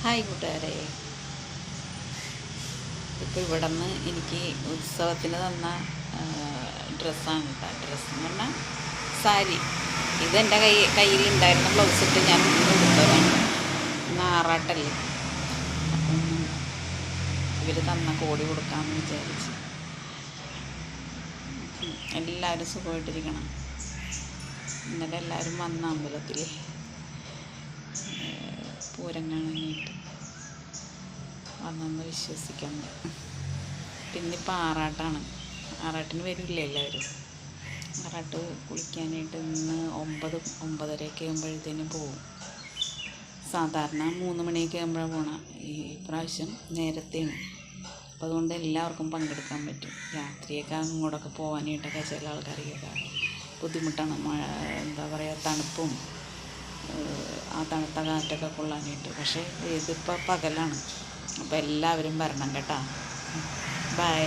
Hi കൂട്ടുകാരെ, ഇപ്പോൾ ഇവിടെ നിന്ന് എനിക്ക് ഉത്സവത്തിന് തന്ന ഡ്രസ്സാണ് കേട്ടോ. ഡ്രസ്സ് എന്ന് പറഞ്ഞാൽ സാരി. ഇതെൻ്റെ കയ്യിലുണ്ടായിരുന്ന ബ്ലൗസ് ഇട്ട് ഞാൻ കൊടുത്തതാണ്. ആറാട്ടല്ലേ, അപ്പം ഇവർ തന്ന കോടി കൊടുക്കാമെന്ന് വിചാരിച്ചു. എല്ലാവരും സുഖമായിട്ടിരിക്കണം. ഇന്നലെ എല്ലാവരും വന്ന അമ്പലത്തിൽ പൂരം കാണാനായിട്ട് വന്നെന്ന് വിശ്വസിക്കുന്നു. പിന്നിപ്പോൾ ആറാട്ടാണ്. ആറാട്ടിന് വരില്ല എല്ലാവരും. ആറാട്ട് കുളിക്കാനായിട്ട് ഇന്ന് 9-9:30 ആകുമ്പോഴത്തേനും പോവും. സാധാരണ 3 മണിയൊക്കെ ആകുമ്പോഴാണ് പോകണം. ഈ പ്രാവശ്യം നേരത്തെയാണ്. അപ്പോൾ അതുകൊണ്ട് എല്ലാവർക്കും പങ്കെടുക്കാൻ പറ്റും. രാത്രിയൊക്കെ അങ്ങോട്ടൊക്കെ പോകാനായിട്ടൊക്കെ ചില ആൾക്കാർക്കൊക്കെ ബുദ്ധിമുട്ടാണ്. മഴ എന്താ പറയുക, തണുപ്പും ആ തണുത്ത കാറ്റൊക്കെ കൊള്ളാനായിട്ട്. പക്ഷേ ഇതിപ്പോൾ പകലാണ്. അപ്പോൾ എല്ലാവരും വരണം കേട്ടോ. ബൈ.